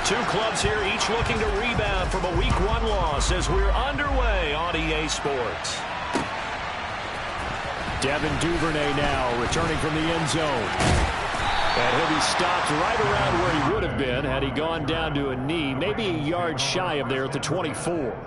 two clubs here each looking to rebound from a Week 1 loss as we're underway on EA Sports. Devin Duvernay now returning from the end zone. And he'll be stopped right around where he would have been had he gone down to a knee, maybe a yard shy of there at the 24.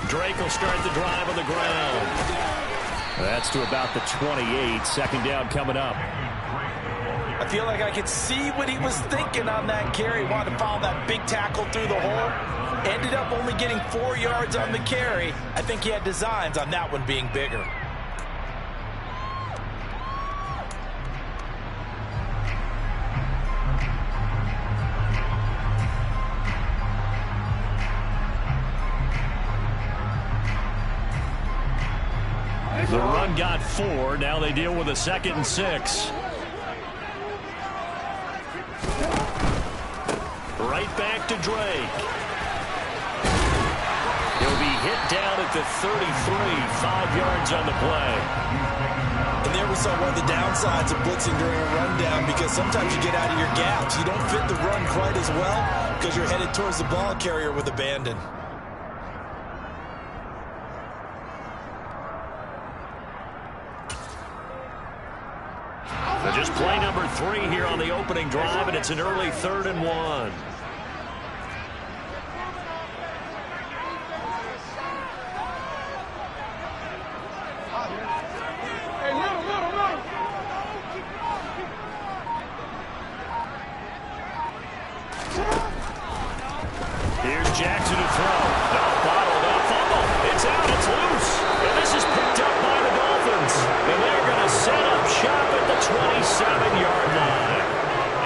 Drake will start the drive on the ground. That's to about the 28. Second down coming up. I feel like I could see what he was thinking on that carry. Wanted to follow that big tackle through the hole. Ended up only getting 4 yards on the carry. I think he had designs on that one being bigger. The run got 4. Now they deal with a 2nd and 6. Right back to Drake. He'll be hit down at the 33. 5 yards on the play. And there we saw one of the downsides of blitzing during a rundown, because sometimes you get out of your gaps. You don't fit the run quite as well because you're headed towards the ball carrier with abandon. So just play number 3 here on the opening drive, and it's an early 3rd and 1. Here's Jackson to throw. No bottle, no fumble. It's out, it's loose. And this is picked up by the Dolphins. And they're going to set up shop at the 27-yard line.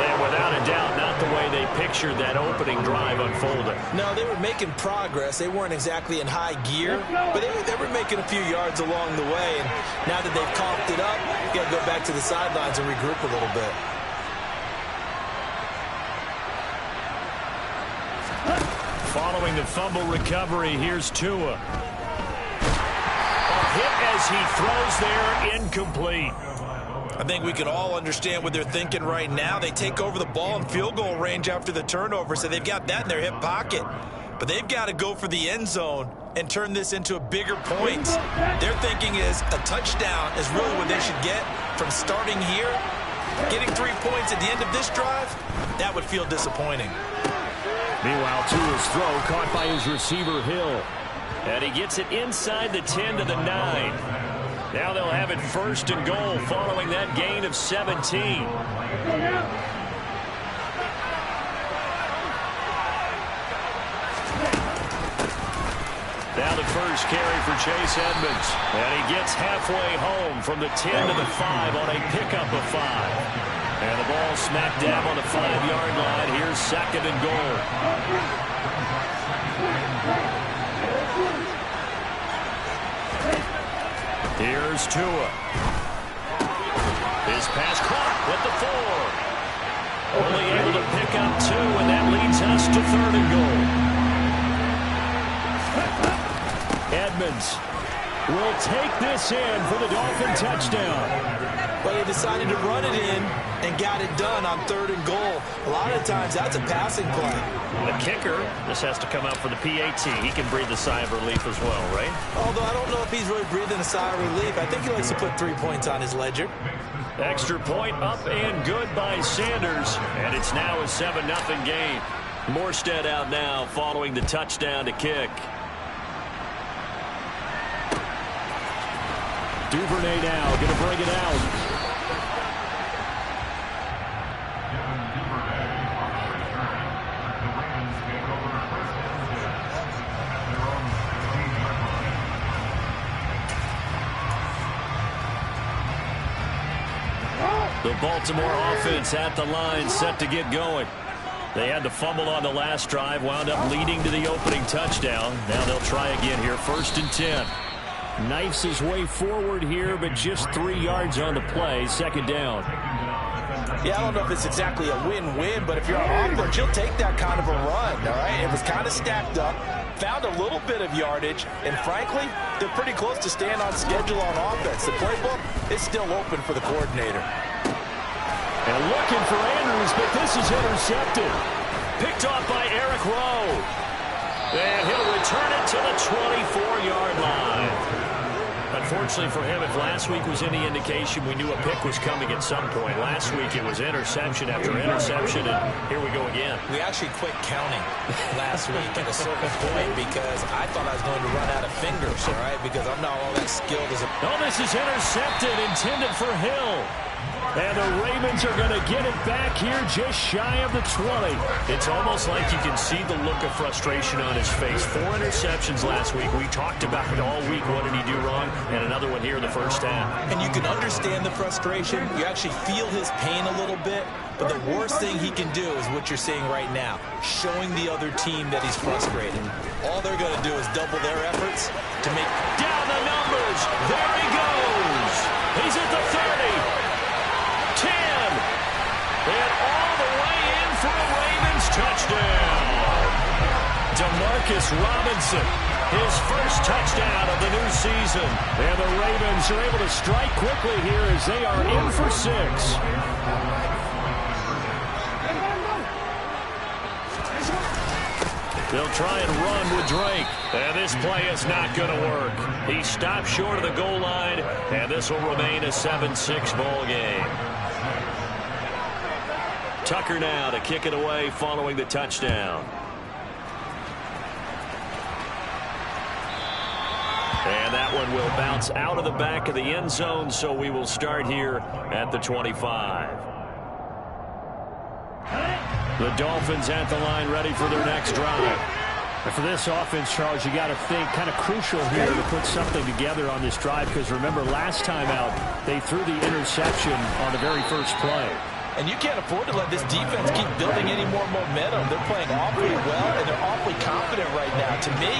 And without a doubt, not the way they pictured that opening drive unfolding. No, they were making progress. They weren't exactly in high gear, but they were making a few yards along the way. And now that they've coughed it up, you got to go back to the sidelines and regroup a little bit. Following the fumble recovery, here's Tua. A hit as he throws there, incomplete. I think we can all understand what they're thinking right now. They take over the ball in field goal range after the turnover, so they've got that in their hip pocket. But they've got to go for the end zone and turn this into a bigger point. Their thinking is a touchdown is really what they should get from starting here. Getting 3 points at the end of this drive, that would feel disappointing. Meanwhile, Tua's throw caught by his receiver, Hill. And he gets it inside the 10 to the 9. Now they'll have it 1st and goal following that gain of 17. Now the first carry for Chase Edmonds. And he gets halfway home from the 10 to the 5 on a pickup of 5. And the ball smack dab on the 5-yard line. Here's 2nd and goal. Here's Tua. His pass caught with the 4. Only able to pick up 2, and that leads us to 3rd and goal. Edmonds will take this in for the Dolphin touchdown. But they decided to run it in and got it done on 3rd and goal. A lot of times that's a passing play. The kicker, this has to come out for the PAT. He can breathe a sigh of relief as well, right? Although I don't know if he's really breathing a sigh of relief. I think he likes to put 3 points on his ledger. Extra point up and good by Sanders. And it's now a 7-0 game. Morstead out now following the touchdown to kick. Duvernay now going to bring it out. The Baltimore offense at the line, set to get going. They had the fumble on the last drive, wound up leading to the opening touchdown. Now they'll try again here, 1st and 10. Knifes his way forward here, but just 3 yards on the play. Second down. Yeah, I don't know if it's exactly a win-win, but if you're on offense, you'll take that kind of a run, all right? It was kind of stacked up, found a little bit of yardage, and frankly, they're pretty close to staying on schedule on offense. The playbook is still open for the coordinator. And looking for Andrews, but this is intercepted. Picked off by Eric Rowe. And he'll return it to the 24-yard line. Unfortunately for him, if last week was any indication, we knew a pick was coming at some point. Last week it was interception after interception, and here we go again. We actually quit counting last week at a certain point because I thought I was going to run out of fingers, all right, because I'm not all that skilled as a... Oh, this is intercepted, intended for Hill. And the Ravens are going to get it back here just shy of the 20. It's almost like you can see the look of frustration on his face. 4 interceptions last week. We talked about it all week. What did he do wrong? And another one here in the first half. And you can understand the frustration. You actually feel his pain a little bit. But the worst thing he can do is what you're seeing right now, showing the other team that he's frustrated. All they're going to do is double their efforts to make... Down the numbers. There he goes. He's at the 30. 10, and all the way in for a Ravens touchdown. Demarcus Robinson, his first touchdown of the new season. And the Ravens are able to strike quickly here as they are in for 6. They'll try and run with Drake. And this play is not going to work. He stopped short of the goal line, and this will remain a 7-6 ball game. Tucker now to kick it away following the touchdown. And that one will bounce out of the back of the end zone, so we will start here at the 25. The Dolphins at the line ready for their next drive. And for this offense, Charles, you got to think kind of crucial here to put something together on this drive, because remember last time out they threw the interception on the very first play. And you can't afford to let this defense keep building any more momentum. They're playing awfully well, and they're awfully confident right now. To me,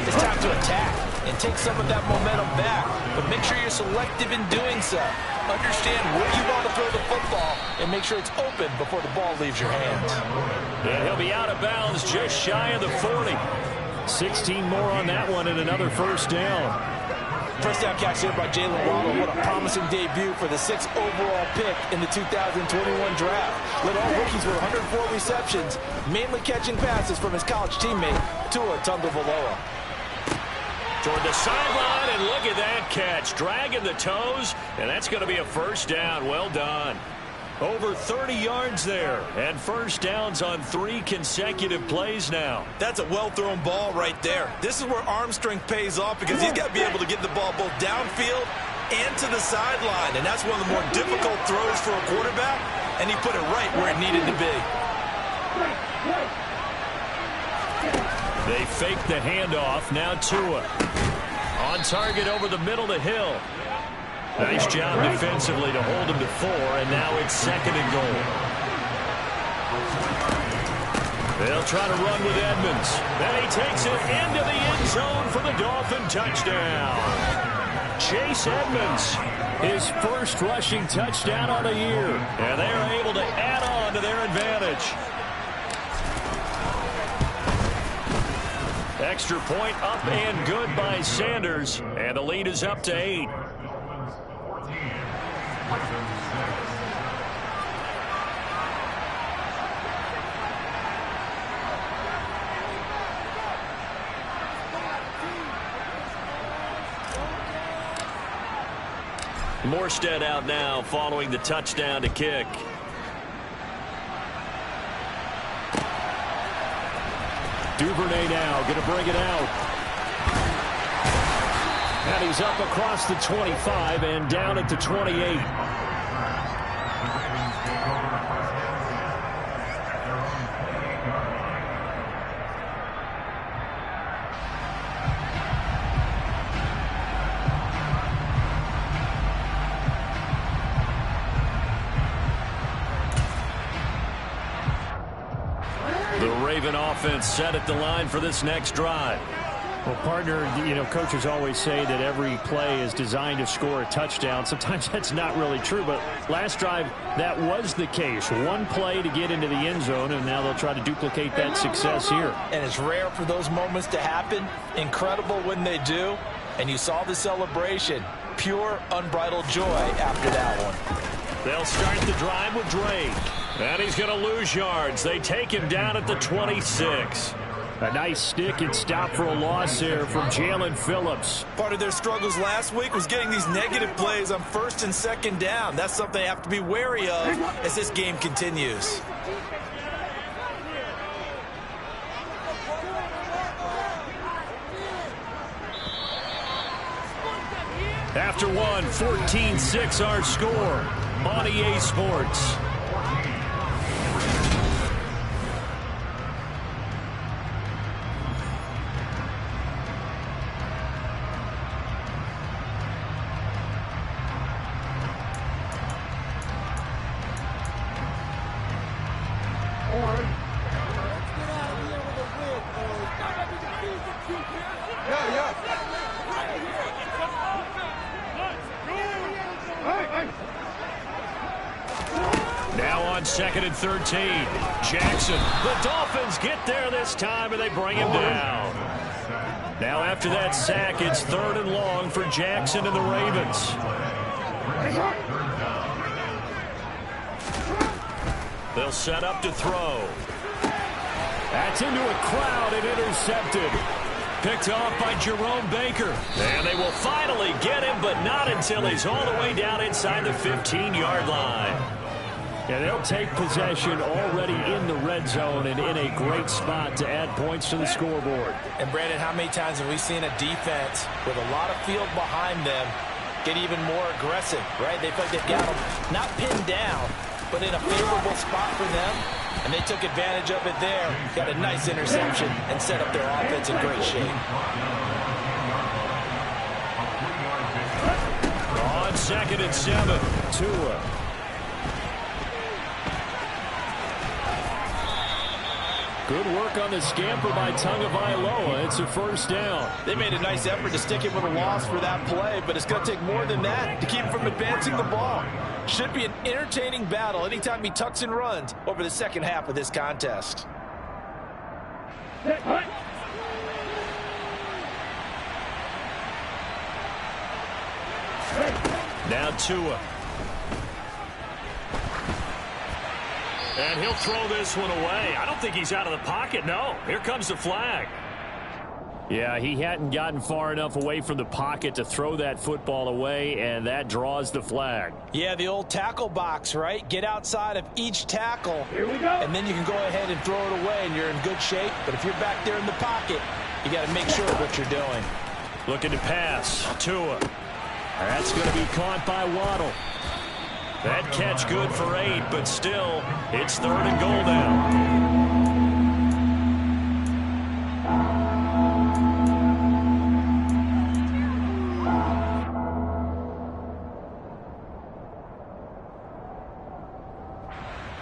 it's time to attack and take some of that momentum back. But make sure you're selective in doing so. Understand where you want to throw the football and make sure it's open before the ball leaves your hands. And he'll be out of bounds just shy of the 40. 16 more on that one and another first down. First down catch here by Jalen Waddle. What a promising debut for the 6th overall pick in the 2021 draft. Led all rookies with 104 receptions, mainly catching passes from his college teammate, Tua Tagovailoa. Toward the sideline, and look at that catch. Dragging the toes, and that's going to be a first down. Well done. Over 30 yards there, and first downs on 3 consecutive plays now. That's a well-thrown ball right there. This is where arm strength pays off, because he's got to be able to get the ball both downfield and to the sideline, and that's one of the more difficult throws for a quarterback, and he put it right where it needed to be. They fake the handoff. Now Tua. On target over the middle to Hill. Nice job defensively to hold him to 4, and now it's 2nd and goal. They'll try to run with Edmonds. And he takes it into the end zone for the Dolphin touchdown. Chase Edmonds, his first rushing touchdown on the year. And they're able to add on to their advantage. Extra point up and good by Sanders. And the lead is up to 8. Morstead out now following the touchdown to kick. Duvernay now going to bring it out. And he's up across the 25 and down at the 28. The Raven offense set at the line for this next drive. Well, partner, you know, coaches always say that every play is designed to score a touchdown. Sometimes that's not really true, but last drive, that was the case. One play to get into the end zone, and now they'll try to duplicate that success here. And it's rare for those moments to happen. Incredible when they do. And you saw the celebration. Pure, unbridled joy after that one. They'll start the drive with Drake. And he's going to lose yards. They take him down at the 26. A nice stick and stop for a loss there from Jalen Phillips. Part of their struggles last week was getting these negative plays on first and second down. That's something they have to be wary of as this game continues. After one, 14-6 our score on EA Sports. Now on 2nd and 13. Jackson. The Dolphins get there this time, and they bring him down. Now after that sack, it's 3rd and long for Jackson and the Ravens. They'll set up to throw. That's into a crowd and intercepted. Picked off by Jerome Baker. And they will finally get him, but not until he's all the way down inside the 15-yard line. And they'll take possession already in the red zone and in a great spot to add points to the scoreboard. And, Brandon, how many times have we seen a defense with a lot of field behind them get even more aggressive, right? They feel like they've got them not pinned down, but in a favorable spot for them. And they took advantage of it there. Got a nice interception and set up their offense in great shape. On 2nd and 7, Tua. Good work on the scamper by Tagovailoa. It's a 1st down. They made a nice effort to stick it with a loss for that play, but it's going to take more than that to keep him from advancing the ball. Should be an entertaining battle anytime he tucks and runs over the second half of this contest. Now Tua. And he'll throw this one away. I don't think he's out of the pocket, no. Here comes the flag. Yeah, he hadn't gotten far enough away from the pocket to throw that football away, and that draws the flag. Yeah, the old tackle box, right? Get outside of each tackle, here we go, and then you can go ahead and throw it away, and you're in good shape. But if you're back there in the pocket, you got to make sure of what you're doing. Looking to pass. Tua. That's going to be caught by Waddle. That catch good for 8, but still, it's 3rd and goal now.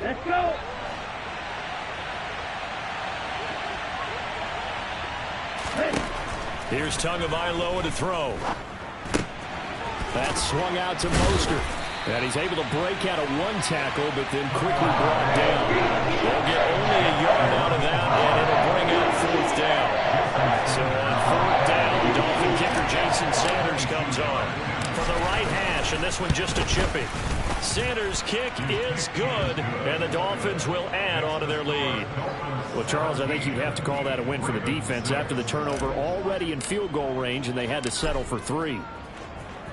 Let's go. Here's Tagovailoa to throw. That's swung out to Mostert. And he's able to break out of one tackle, but then quickly brought down. They'll get only a yard out of that, and it'll bring out 4th down. So on 4th down, Dolphin kicker Jason Sanders comes on for the right hash, and this one just a chippy. Sanders' kick is good, and the Dolphins will add on to their lead. Well, Charles, I think you have to call that a win for the defense after the turnover already in field goal range, and they had to settle for 3.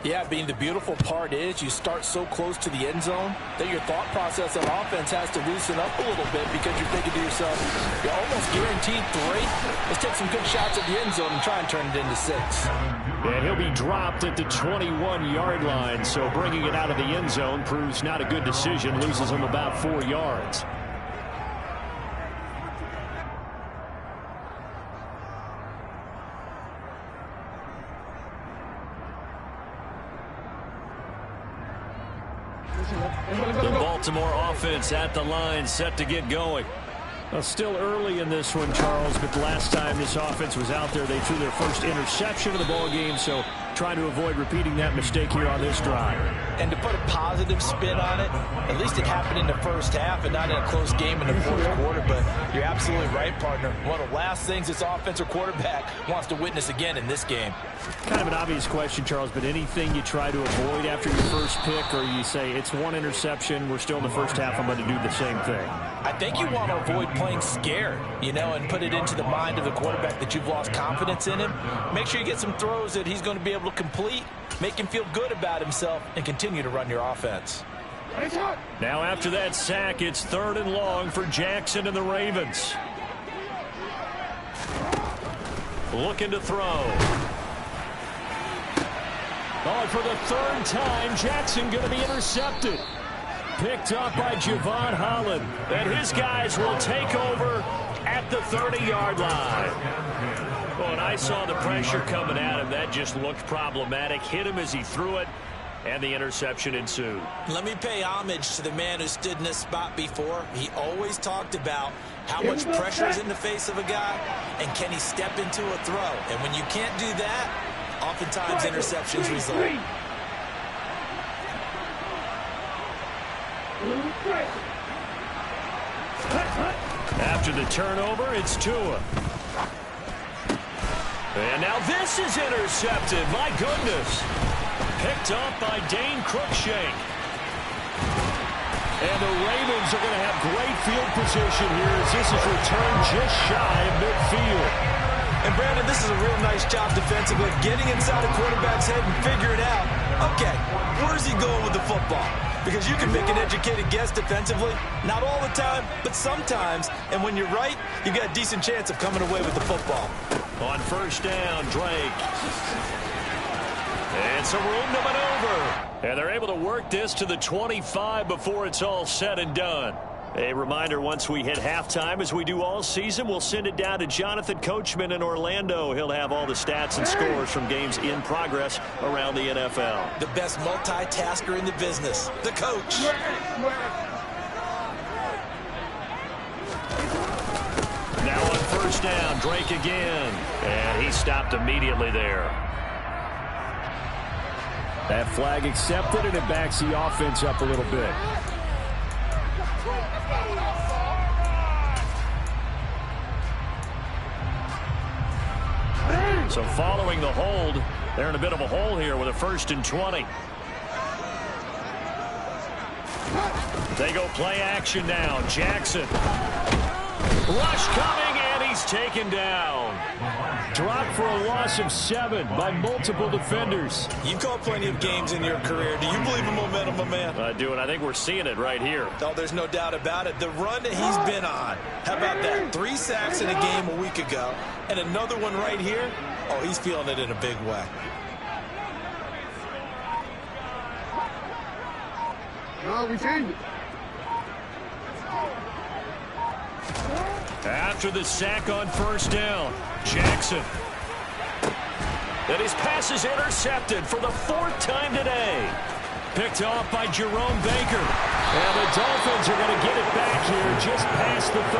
Yeah, the beautiful part is you start so close to the end zone that your thought process on offense has to loosen up a little bit because you're thinking to yourself, you're almost guaranteed 3. Let's take some good shots at the end zone and try and turn it into 6. And he'll be dropped at the 21-yard line, so bringing it out of the end zone proves not a good decision, loses him about 4 yards. The Baltimore offense at the line, set to get going. Well, still early in this one, Charles, but the last time this offense was out there, they threw their first interception of the ball game, so trying to avoid repeating that mistake here on this drive. And to put a positive spin on it, at least it happened in the first half and not in a close game in the fourth quarter, but you're absolutely right, partner. One of the last things this offensive quarterback wants to witness again in this game. Kind of an obvious question, Charles, but anything you try to avoid after your first pick, or you say it's one interception, we're still in the first half, I'm going to do the same thing? I think you want to avoid playing scared, and put it into the mind of the quarterback that you've lost confidence in him. Make sure you get some throws that he's going to be able to complete, make him feel good about himself, and continue to run your offense. Now after that sack, it's 3rd and long for Jackson and the Ravens. Looking to throw. Oh, for the 3rd time, Jackson going to be intercepted. Picked up by Javon Holland. And his guys will take over at the 30-yard line. Well, and I saw the pressure coming at him. That just looked problematic. Hit him as he threw it, and the interception ensued. Let me pay homage to the man who stood in this spot before. He always talked about how much pressure is in the face of a guy, and can he step into a throw. And when you can't do that, oftentimes interceptions result. After the turnover, it's Tua. And now this is intercepted. My goodness. Picked up by Dane Cruikshank. And the Ravens are going to have great field position here as this is returned just shy of midfield. And Brandon, this is a real nice job defensively, getting inside a quarterback's head and figuring out, okay, where's he going with the football? Because you can make an educated guess defensively, not all the time, but sometimes. And when you're right, you've got a decent chance of coming away with the football. On 1st down, Drake. And some room to maneuver. And they're able to work this to the 25 before it's all said and done. A reminder, once we hit halftime, as we do all season, we'll send it down to Jonathan Coachman in Orlando. He'll have all the stats and scores from games in progress around the NFL. The best multitasker in the business, the coach. Now on 1st down, Drake again. And he stopped immediately there. That flag accepted, and it backs the offense up a little bit. So following the hold, they're in a bit of a hole here with a 1st and 20. They go play action now. Jackson. Rush coming, and he's taken down. Dropped for a loss of 7 by multiple defenders. You've called plenty of games in your career. Do you believe in momentum, my man? I do, and I think we're seeing it right here. Oh, there's no doubt about it. The run that he's been on. How about that? 3 sacks in a game a week ago, and another one right here. Oh, he's feeling it in a big way. No, we changed it. After the sack on 1st down, Jackson. And his pass is intercepted for the 4th time today. Picked off by Jerome Baker. And the Dolphins are going to get it back here just past the 35.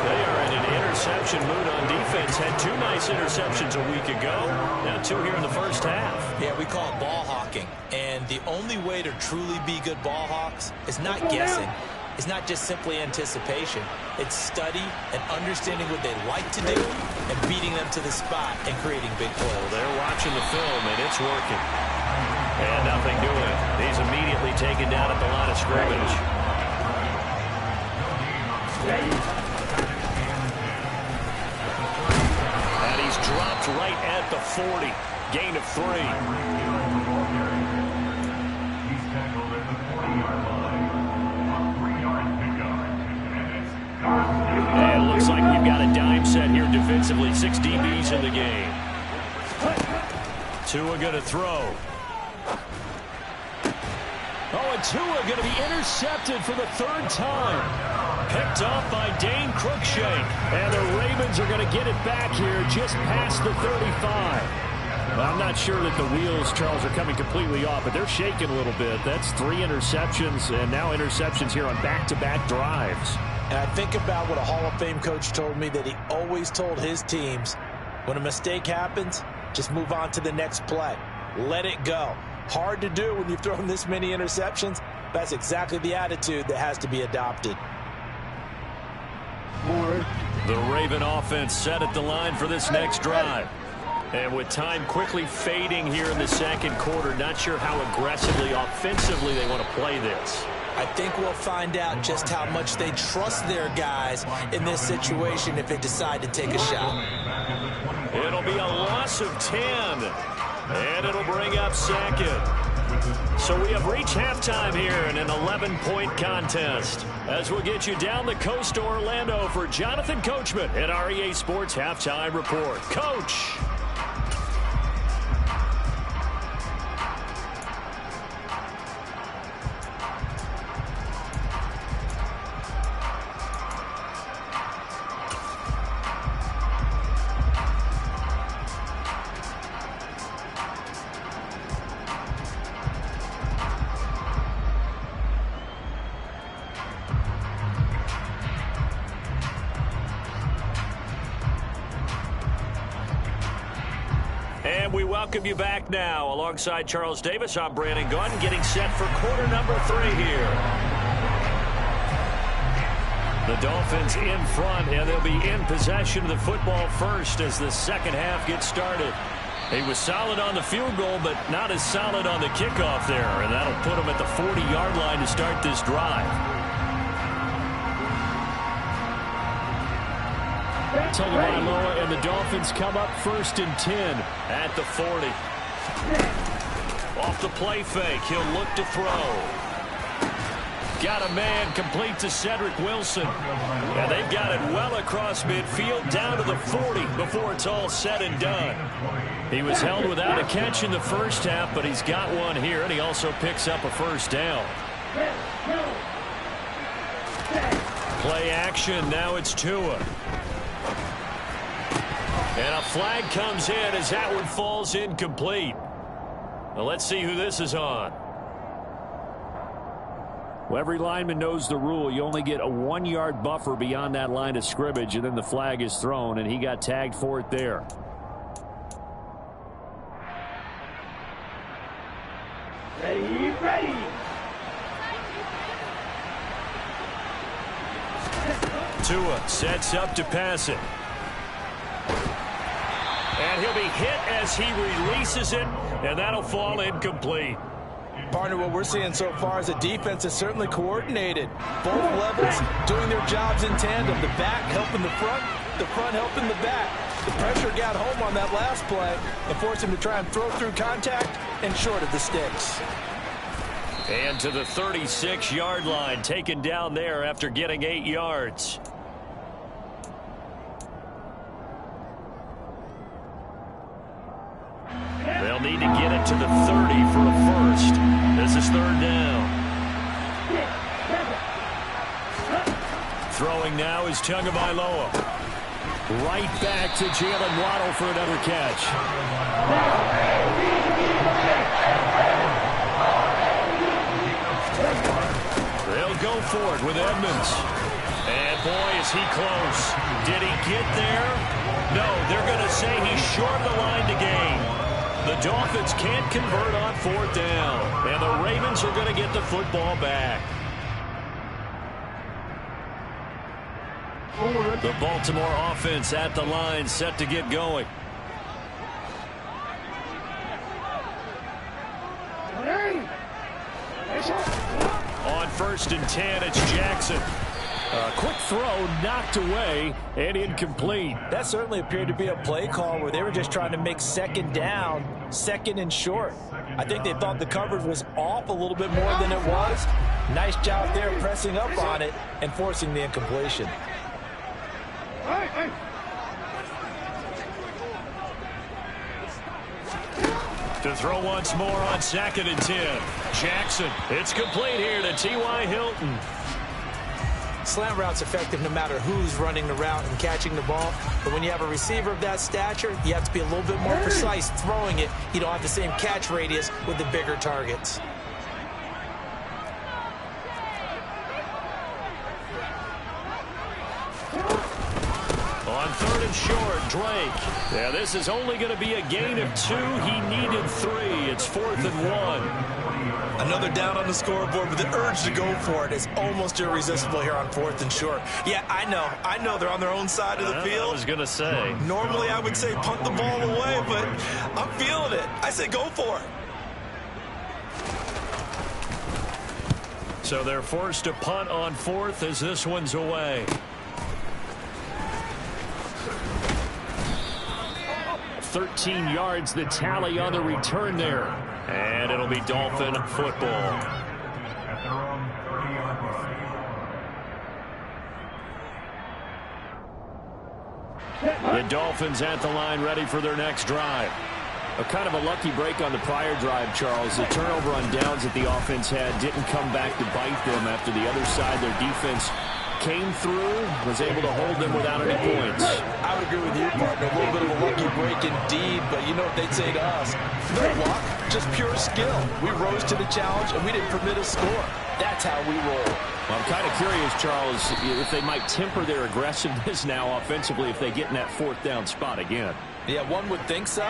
They are in an interception mood on defense. Had 2 nice interceptions a week ago. Now 2 here in the first half. Yeah, we call it ball hawking. And the only way to truly be good ball hawks is not guessing. It's not just simply anticipation. It's study and understanding what they like to do and beating them to the spot and creating big plays. Well, they're watching the film, and it's working. And nothing doing. He's immediately taken down at the line of scrimmage. And he's dropped right at the 40. Gain of 3. And it looks like we've got a dime set here defensively. 6 DBs in the game. Tua going to throw. Oh, and Tua going to be intercepted for the 3rd time. Picked off by Dane Cruikshank. And the Ravens are going to get it back here just past the 35. Well, I'm not sure that the wheels, Charles, are coming completely off, but they're shaking a little bit. That's 3 interceptions, and now interceptions here on back-to-back drives. And I think about what a Hall of Fame coach told me, that he always told his teams, when a mistake happens, just move on to the next play. Let it go. Hard to do when you've thrown this many interceptions. That's exactly the attitude that has to be adopted. The Raven offense set at the line for this next drive. And with time quickly fading here in the second quarter, not sure how aggressively, offensively they want to play this. I think we'll find out just how much they trust their guys in this situation if they decide to take a shot. It'll be a loss of 10. And it'll bring up second. So we have reached halftime here in an 11-point contest. As we'll get you down the coast to Orlando for Jonathan Coachman at our EA Sports Halftime Report. Coach. And we welcome you back now. Alongside Charles Davis, I'm Brandon Gunn, getting set for quarter number 3 here. The Dolphins in front, and they'll be in possession of the football first as the second half gets started. He was solid on the field goal, but not as solid on the kickoff there, and that'll put him at the 40-yard line to start this drive. Tagovailoa and the Dolphins come up 1st and 10 at the 40. Off the play fake, he'll look to throw. Got a man complete to Cedric Wilson. And they've got it well across midfield down to the 40 before it's all said and done. He was held without a catch in the first half, but he's got one here, and he also picks up a first down. Play action, now it's Tua. And a flag comes in as that one falls incomplete. Well, let's see who this is on. Well, every lineman knows the rule. You only get a 1-yard buffer beyond that line of scrimmage, and then the flag is thrown, and he got tagged for it there. Ready. Tua sets up to pass it. And he'll be hit as he releases it, and that'll fall incomplete. Partner, what we're seeing so far is a defense is certainly coordinated. Both levels doing their jobs in tandem. The back helping the front helping the back. The pressure got home on that last play and forced him to try and throw through contact and short of the sticks. And to the 36-yard line, taken down there after getting 8 yards. They'll need to get it to the 30 for a first. This is 3rd down. Throwing now is Tagovailoa. Right back to Jalen Waddle for another catch. They'll go for it with Edmonds. And boy, is he close. Did he get there? No, they're going to say he's short of the line to gain. The Dolphins can't convert on 4th down. And the Ravens are going to get the football back. The Baltimore offense at the line, set to get going. On 1st and 10, it's Jackson. A quick throw knocked away and incomplete. That certainly appeared to be a play call where they were just trying to make 2nd down, 2nd and short. I think they thought the coverage was off a little bit more than it was. Nice job there pressing up on it and forcing the incompletion. To throw once more on 2nd and 10. Jackson, it's complete here to T.Y. Hilton. Slant route's effective no matter who's running the route and catching the ball. But when you have a receiver of that stature, you have to be a little bit more precise throwing it. You don't have the same catch radius with the bigger targets. in short. Drake. Yeah, this is only going to be a gain of 2. He needed 3. It's 4th and 1. Another down on the scoreboard, but the urge to go for it is almost irresistible here on 4th and short. Yeah, I know they're on their own side of the field. I was going to say. Normally I would say punt the ball away, but I'm feeling it. I say go for it. So they're forced to punt on 4th as this one's away. 13 yards the tally on the return there. And it'll be Dolphin football. The Dolphins at the line ready for their next drive. A kind of a lucky break on the prior drive, Charles. The turnover on downs that the offense had didn't come back to bite them after the other side. Their defense came through, was able to hold them without any points. I would agree with you, partner. A little bit of a lucky break indeed, but you know what they'd say to us. No luck, just pure skill. We rose to the challenge, and we didn't permit a score. That's how we roll. Well, I'm kind of curious, Charles, if they might temper their aggressiveness now offensively if they get in that 4th down spot again. Yeah, one would think so,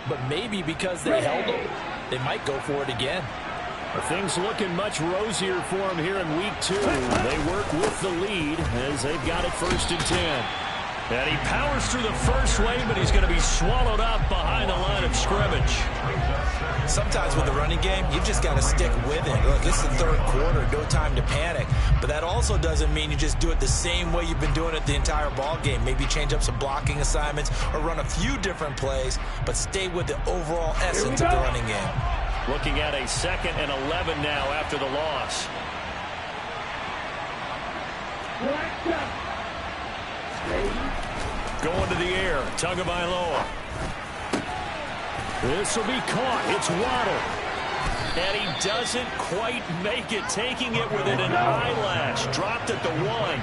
but maybe because they held them, they might go for it again. Well, things looking much rosier for them here in week 2. They work with the lead as they've got it 1st and 10. And he powers through the first wave, but he's going to be swallowed up behind the line of scrimmage. Sometimes with the running game, you've just got to stick with it. Look, it's the 3rd quarter, no time to panic. But that also doesn't mean you just do it the same way you've been doing it the entire ball game. Maybe change up some blocking assignments or run a few different plays, but stay with the overall essence of the running game. Looking at a 2nd and 11 now after the loss. Going to the air, Tagovailoa. This will be caught. It's Waddle. And he doesn't quite make it, taking it within an eyelash. Dropped at the 1.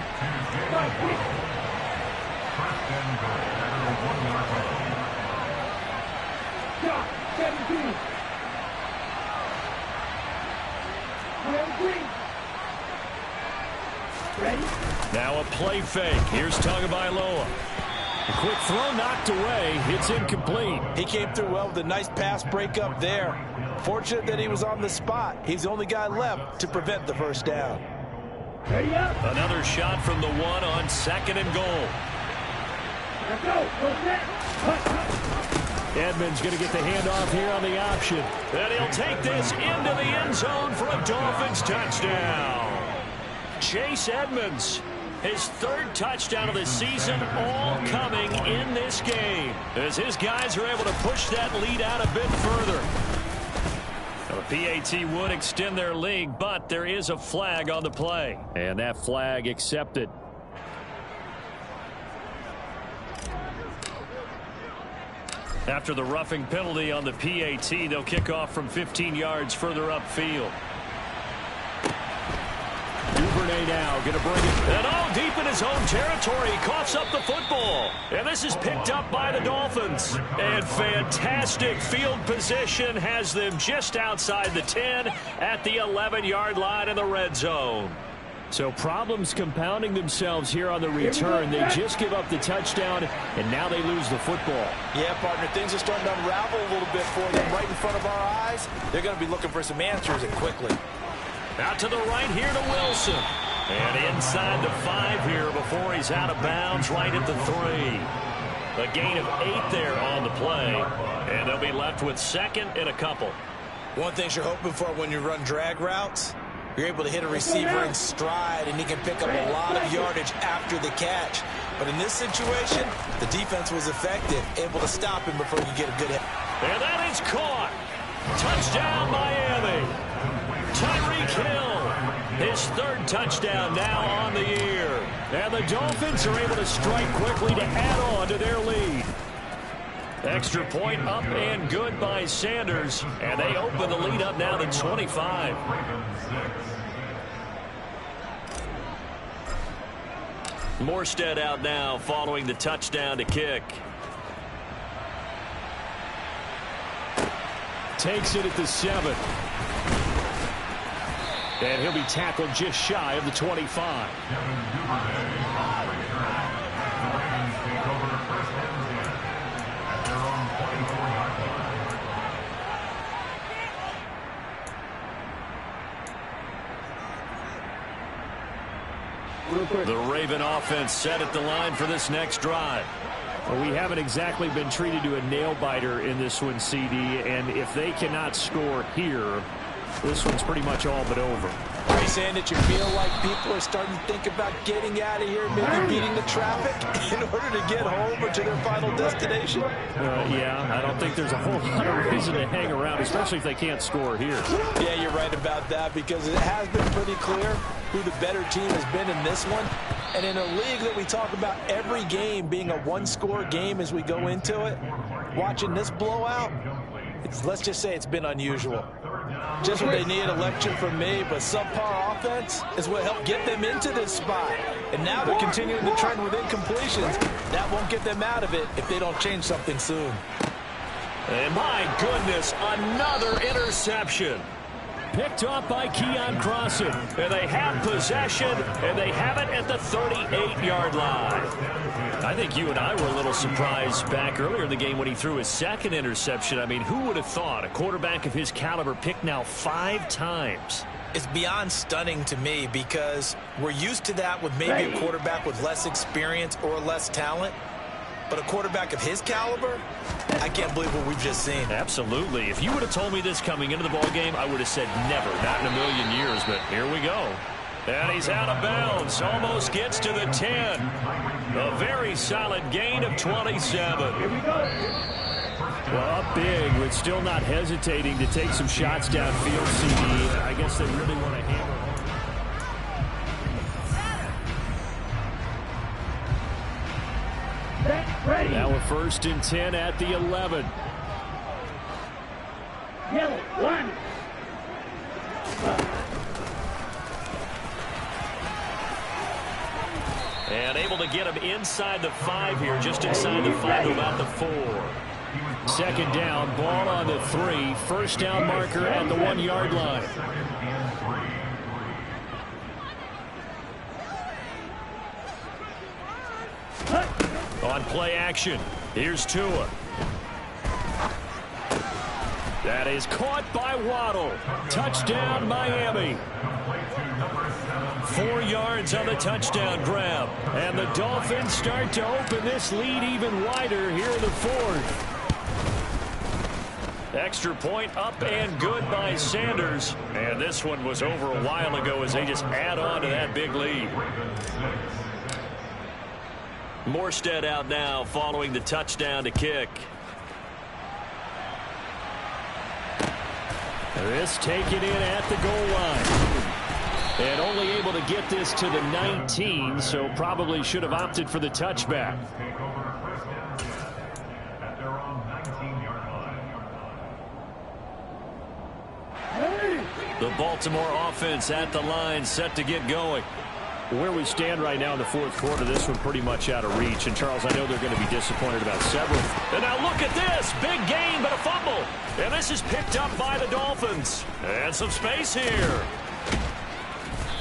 Now a play fake. Here's Tagovailoa. A quick throw knocked away. It's incomplete. He came through well with a nice pass breakup there. Fortunate that he was on the spot. He's the only guy left to prevent the first down. Another shot from the 1 on 2nd and goal. Edmonds going to get the handoff here on the option. And he'll take this into the end zone for a Dolphins touchdown. Chase Edmonds, his 3rd touchdown of the season, all coming in this game as his guys are able to push that lead out a bit further. The PAT would extend their lead, but there is a flag on the play, and that flag accepted. After the roughing penalty on the PAT, they'll kick off from 15 yards further upfield. Duvernay now going to bring it. And all deep in his own territory. He coughs up the football. And this is picked up by the Dolphins. And fantastic field position has them just outside the 10 at the 11-yard line in the red zone. So problems compounding themselves here on the return. They just give up the touchdown, and now they lose the football. Yeah, partner, things are starting to unravel a little bit for them right in front of our eyes. They're going to be looking for some answers, and quickly. Out to the right here to Wilson. And inside the 5 here before he's out of bounds right at the 3. A gain of 8 there on the play. And they'll be left with 2nd and a couple. One thing you're hoping for when you run drag routes, you're able to hit a receiver in stride, and he can pick up a lot of yardage after the catch. But in this situation, the defense was effective, able to stop him before you get a good hit. And that is caught. Touchdown, Miami. Tyreek Hill, his 3rd touchdown now on the year. And the Dolphins are able to strike quickly to add on to their lead. Extra point up and good by Sanders. And they open the lead up now to 25. Morstead out now following the touchdown to kick. Takes it at the 7. And he'll be tackled just shy of the 25. real quick. The Raven offense set at the line for this next drive. Well, we haven't exactly been treated to a nail-biter in this one, CD, and if they cannot score here, this one's pretty much all but over. Are you saying that you feel like people are starting to think about getting out of here, maybe beating the traffic in order to get home or to their final destination? Yeah, I don't think there's a whole lot of reason to hang around, especially if they can't score here. Yeah, you're right about that, because it has been pretty clear who the better team has been in this one. And in a league that we talk about every game being a one-score game as we go into it, watching this blowout, let's just say it's been unusual. Just what they need, a lecture from me, but subpar offense is what helped get them into this spot. And now they're continuing to trend with incompletions. That won't get them out of it if they don't change something soon. And my goodness, another interception. Picked off by Keon Crossan. And they have possession, and they have it at the 38-yard line. I think you and I were a little surprised back earlier in the game when he threw his second interception. I mean, who would have thought a quarterback of his caliber picked now 5 times? It's beyond stunning to me, because we're used to that with maybe a quarterback with less experience or less talent. But a quarterback of his caliber, I can't believe what we've just seen. Absolutely. If you would have told me this coming into the ballgame, I would have said never, not in a million years, but here we go. And he's out of bounds, almost gets to the 10. A very solid gain of 27. Well, up big, but still not hesitating to take some shots downfield, CD. I guess they really want to hammer home. Ready. Now a 1st and 10 at the 11. Yellow, 1. And able to get him inside the 5 here, just inside the 5 to about the 4. 2nd down, ball on the 3. 1st down marker at the 1-yard line. On play action, here's Tua. That is caught by Waddle. Touchdown, Miami. 4 yards on the touchdown grab. And the Dolphins start to open this lead even wider here in the 4th. Extra point up and good by Sanders. And this one was over a while ago as they just add on to that big lead. Morstead out now following the touchdown to kick. This taken in at the goal line. And only able to get this to the 19, so probably should have opted for the touchback. The Baltimore offense at the line, set to get going. Where we stand right now in the 4th quarter, this one pretty much out of reach. And, Charles, I know they're going to be disappointed about several. And now look at this. Big gain, but a fumble. And this is picked up by the Dolphins. And some space here.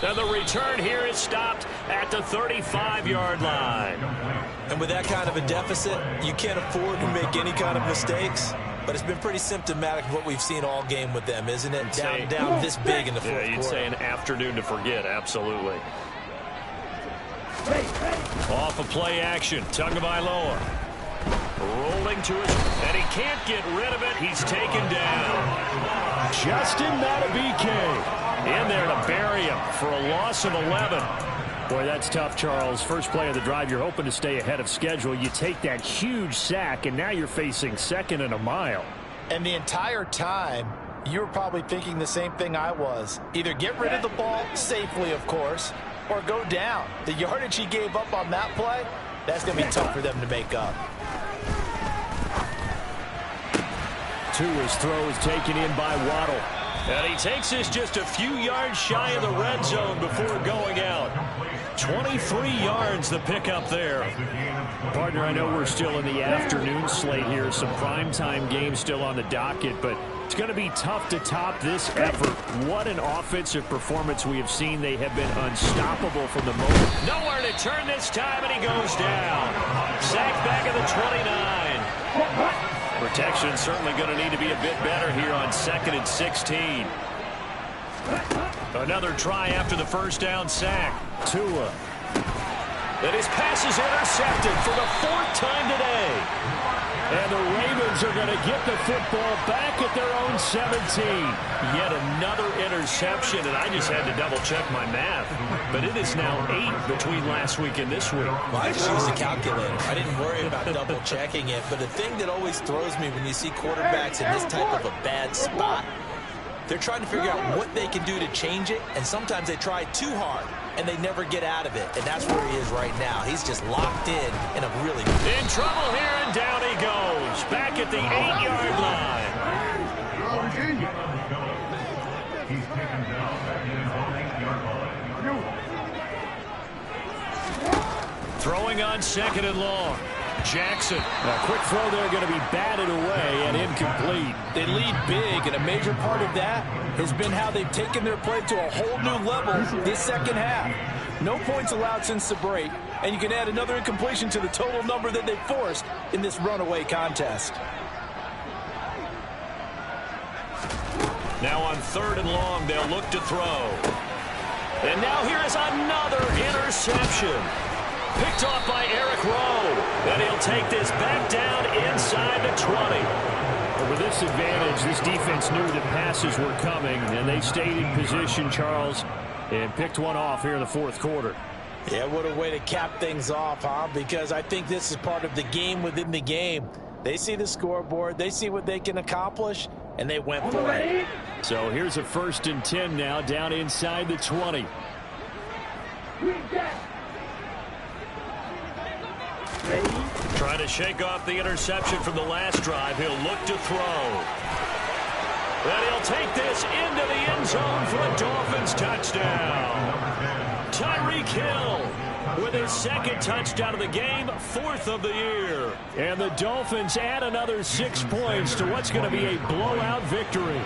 And the return here is stopped at the 35-yard line. And with that kind of a deficit, you can't afford to make any kind of mistakes. But it's been pretty symptomatic of what we've seen all game with them, isn't it? Down this big in the 4th quarter. You'd say an afternoon to forget, absolutely. Off of play action, Tagovailoa. Rolling to his, and he can't get rid of it. He's taken down. Justin Madubuike In there to bury him for a loss of 11. Boy, that's tough, Charles. First play of the drive, you're hoping to stay ahead of schedule. You take that huge sack, and now you're facing 2nd and a mile. And the entire time, you were probably thinking the same thing I was. Either get rid of the ball safely, of course, or go down. The yardage he gave up on that play, that's going to be tough for them to make up. Tua's throw is taken in by Waddle. And he takes this just a few yards shy of the red zone before going out. 23 yards the pickup there. Partner, I know we're still in the afternoon slate here. Some primetime games still on the docket, but it's going to be tough to top this effort. What an offensive performance we have seen. They have been unstoppable from the moment. Nowhere to turn this time, and he goes down. Sacked back at the 29. Protection certainly going to need to be a bit better here on 2nd and 16. Another try after the first down sack. Tua And his pass is intercepted for the 4th time today. And the Ravens are going to get the football back at their own 17. Yet another interception, and I just had to double-check my math. But it is now 8 between last week and this week. Well, I just used a calculator. I didn't worry about double-checking it. But the thing that always throws me when you see quarterbacks in this type of a bad spot, they're trying to figure out what they can do to change it, and sometimes they try too hard, and they never get out of it. And that's where he is right now. He's just locked in a really... In trouble here, and down he goes. Back at the 8-yard line. Throwing on 2nd and long. Jackson. A quick throw there going to be batted away and incomplete. They lead big, and a major part of that has been how they've taken their play to a whole new level this second half. No points allowed since the break, and you can add another incompletion to the total number that they forced in this runaway contest. Now on 3rd and long, they'll look to throw. And now here is another interception. Picked off by Eric Rowe. And he'll take this back down inside the 20. With this advantage, this defense knew that passes were coming, and they stayed in position, Charles, and picked one off here in the 4th quarter. Yeah, what a way to cap things off, huh? Because I think this is part of the game within the game. They see the scoreboard, they see what they can accomplish, and they went for it. So here's a 1st and 10 now, down inside the 20. Trying to shake off the interception from the last drive. He'll look to throw. And he'll take this into the end zone for a Dolphins touchdown. Tyreek Hill with his 2nd touchdown of the game, 4th of the year. And the Dolphins add another 6 points to what's going to be a blowout victory.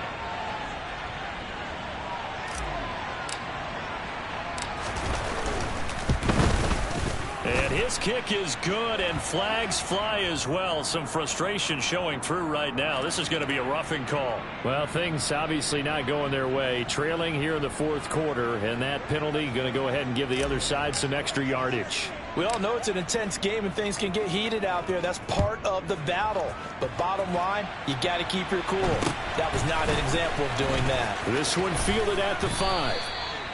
And his kick is good, and flags fly as well. Some frustration showing through right now. This is going to be a roughing call. Well, things obviously not going their way. Trailing here in the 4th quarter, and that penalty going to go ahead and give the other side some extra yardage. We all know it's an intense game and things can get heated out there. That's part of the battle. But bottom line, you got to keep your cool. That was not an example of doing that. This one fielded at the 5.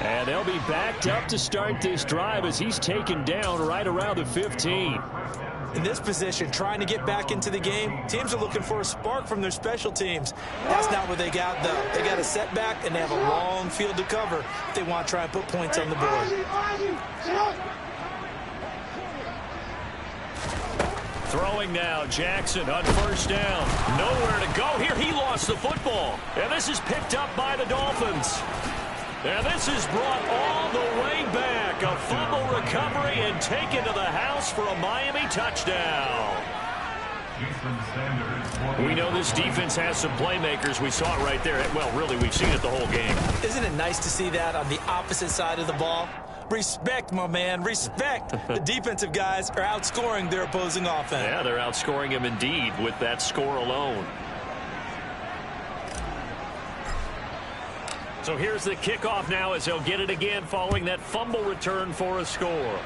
And they'll be backed up to start this drive as he's taken down right around the 15. In this position, trying to get back into the game, teams are looking for a spark from their special teams. That's not what they got, though. They got a setback, and they have a long field to cover if they want to try and put points on the board. Throwing now, Jackson on 1st down. Nowhere to go here. He lost the football. And this is picked up by the Dolphins. And this is brought all the way back. A fumble recovery and taken to the house for a Miami touchdown. We know this defense has some playmakers. We saw it right there. Well, really, we've seen it the whole game. Isn't it nice to see that on the opposite side of the ball? Respect, my man, respect. The defensive guys are outscoring their opposing offense. Yeah, they're outscoring him indeed with that score alone. So here's the kickoff now as they'll get it again following that fumble return for a score.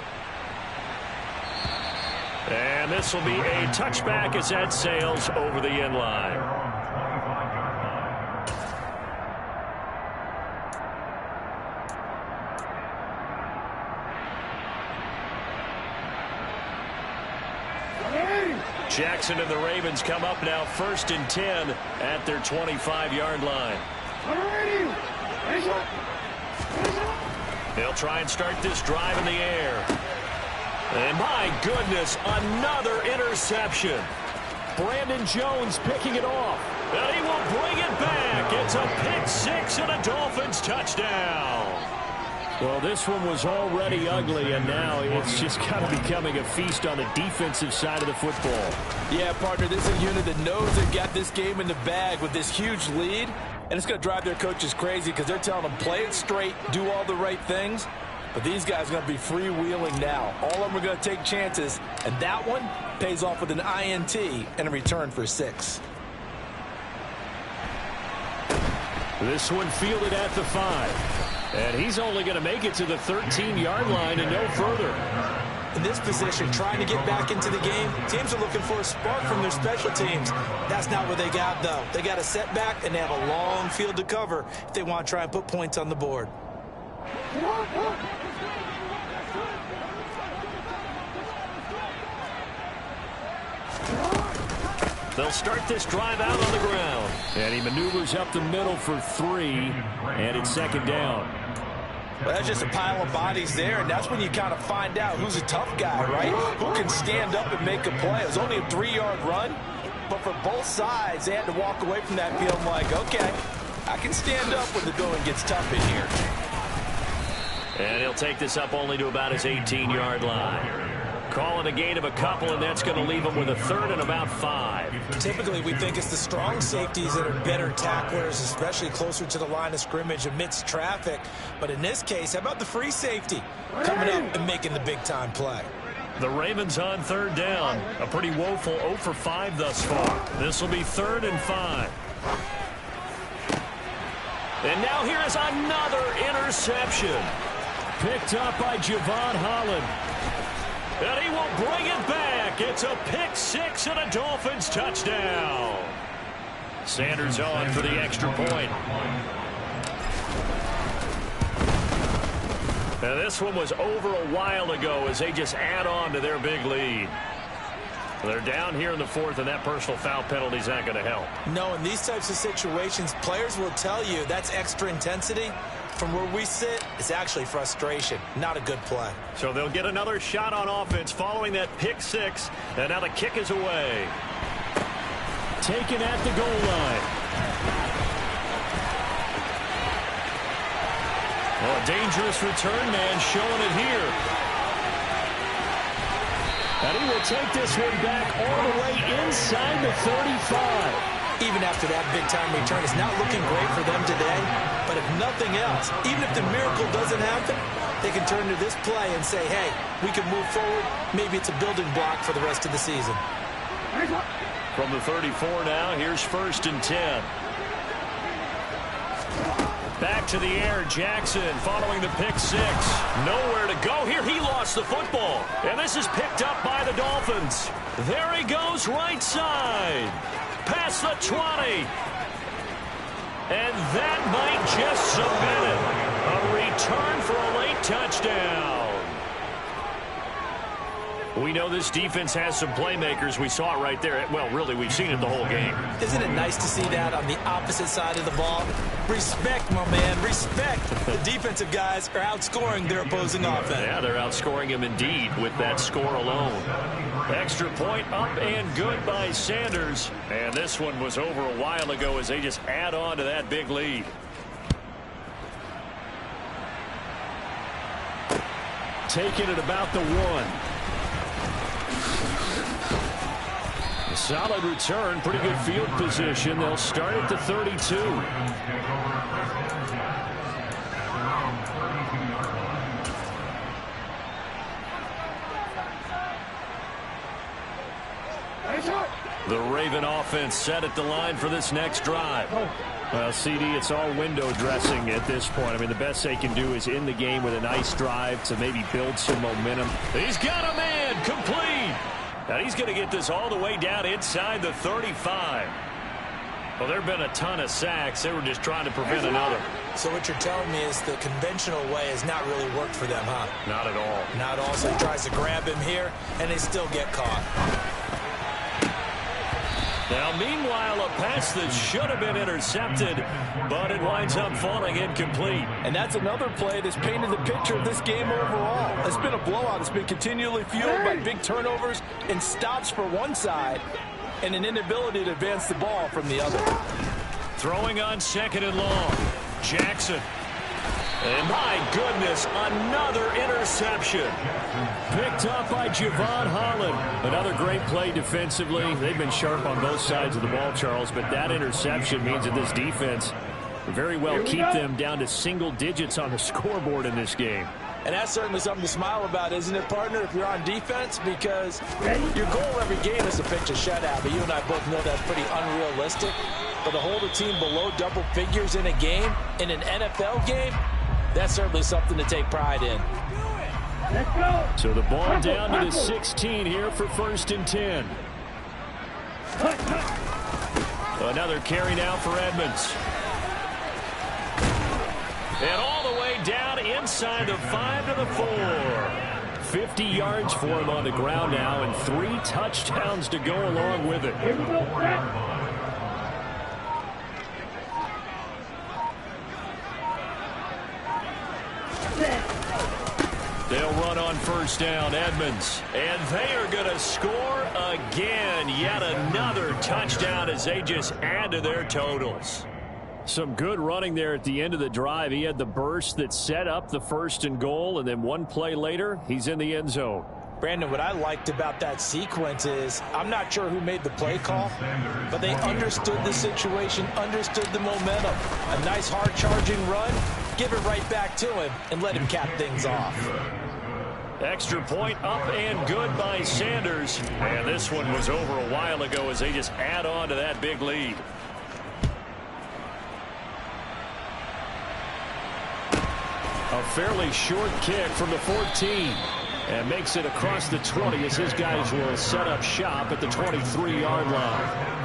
And this will be a touchback as that sails over the end line. Jackson and the Ravens come up now 1st and 10 at their 25-yard line. They'll try and start this drive in the air. And my goodness, another interception. Brandon Jones picking it off. And he will bring it back. It's a pick 6 and a Dolphins touchdown. Well, this one was already ugly, and now it's just kind of becoming a feast on the defensive side of the football. Yeah, partner, this is a unit that knows they've got this game in the bag with this huge lead. And it's going to drive their coaches crazy because they're telling them play it straight, do all the right things. But these guys are going to be freewheeling now. All of them are going to take chances. And that one pays off with an INT and a return for 6. This one fielded at the 5. And he's only going to make it to the 13-yard line and no further. in this position, trying to get back into the game. Teams are looking for a spark from their special teams. That's not what they got, though. They got a setback, and they have a long field to cover if they want to try and put points on the board. They'll start this drive out on the ground. And he maneuvers up the middle for 3, and it's second down. Well, that's just a pile of bodies there, and that's when you kind of find out who's a tough guy, right? Who can stand up and make a play. It was only a 3-yard run, but for both sides, they had to walk away from that feeling like, okay, I can stand up when the going gets tough in here. And he'll take this up only to about his 18-yard line. Calling a gain of a couple, and that's going to leave him with a third and about 5. Typically, we think it's the strong safeties that are better tacklers, especially closer to the line of scrimmage amidst traffic. But in this case, how about the free safety coming up and making the big-time play? The Ravens on third down. A pretty woeful 0 for 5 thus far. This will be 3rd and 5. And now here is another interception. Picked up by Javon Holland. And he will bring it back. It's a pick 6 and a Dolphins touchdown. Sanders on for the extra point. Now this one was over a while ago as they just add on to their big lead. They're down here in the 4th, and that personal foul penalty is not going to help. No, in these types of situations, players will tell you that's extra intensity. From where we sit, it's actually frustration. Not a good play. So they'll get another shot on offense following that pick 6. And now the kick is away. Taken at the goal line. Oh, a dangerous return man showing it here. And he will take this one back all the way inside the 35. Even after that big-time return, it's not looking great for them today. But if nothing else, even if the miracle doesn't happen, they can turn to this play and say, hey, we can move forward. Maybe it's a building block for the rest of the season. From the 34 now, here's 1st and 10. Back to the air, Jackson following the pick 6. Nowhere to go here. He lost the football. And this is picked up by the Dolphins. There he goes right side. Past the 20. And that might just submit it. A return for a late touchdown. We know this defense has some playmakers. We saw it right there. Well, really, we've seen it the whole game. Isn't it nice to see that on the opposite side of the ball? Respect, my man, respect. The defensive guys are outscoring their opposing offense. Yeah, they're outscoring him indeed with that score alone. Extra point up and good by Sanders. And this one was over a while ago as they just add on to that big lead. Taking it about the 1. Solid return, pretty good field position. They'll start at the 32. The Raven offense set at the line for this next drive. Well, CD, it's all window dressing at this point. I mean, the best they can do is in the game with a nice drive to maybe build some momentum. He's got a man, complete. And he's going to get this all the way down inside the 35. Well, there have been a ton of sacks. They were just trying to prevent another. So what you're telling me is the conventional way has not really worked for them, huh? Not at all. Not at all. So he tries to grab him here, and they still get caught. Now, meanwhile, a pass that should have been intercepted, but it winds up falling incomplete. And that's another play that's painted the picture of this game overall. It's been a blowout. It's been continually fueled by big turnovers and stops for one side and an inability to advance the ball from the other. Throwing on 2nd and long. Jackson. And my goodness, another interception. Picked up by Javon Holland. Another great play defensively. They've been sharp on both sides of the ball, Charles, but that interception means that this defense very well keep them down to single digits on the scoreboard in this game. And that's certainly something to smile about, isn't it, partner, if you're on defense? Because your goal every game is to pitch a shutout, but you and I both know that's pretty unrealistic. But to hold a team below double figures in a game, in an NFL game, that's certainly something to take pride in. So the ball down to the 16 here for 1st and 10. Another carry now for Edmonds. And all the way down inside the 5 to the 4. 50 yards for him on the ground now and 3 touchdowns to go along with it. They'll run on 1st down, Edmonds. And they are going to score again. Yet another touchdown as they just add to their totals. Some good running there at the end of the drive. He had the burst that set up the 1st and goal, and then one play later, he's in the end zone. Brandon, what I liked about that sequence is I'm not sure who made the play call, but they understood the situation, understood the momentum. A nice hard-charging run, give it right back to him, and let him cap things off. Extra point up and good by Sanders. And this one was over a while ago as they just add on to that big lead. A fairly short kick from the 14. And makes it across the 20 as his guys will set up shop at the 23-yard line.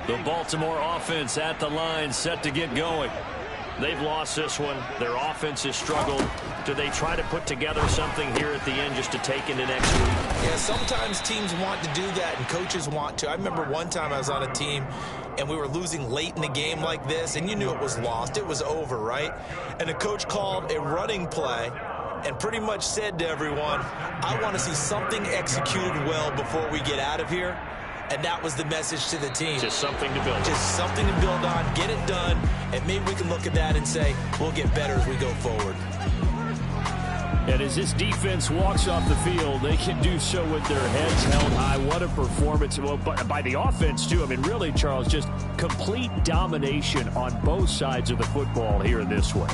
The Baltimore offense at the line, set to get going. They've lost this one. Their offense has struggled. Do they try to put together something here at the end just to take into next week? Yeah, sometimes teams want to do that and coaches want to. I remember one time I was on a team and we were losing late in the game like this, and you knew it was lost. It was over, right? And the coach called a running play and pretty much said to everyone, I want to see something executed well before we get out of here. And that was the message to the team. Just something to build on. Just something to build on, get it done, and maybe we can look at that and say, we'll get better as we go forward. And as this defense walks off the field, they can do so with their heads held high. What a performance. Well, by the offense, too. I mean, really, Charles, just complete domination on both sides of the football here in this one.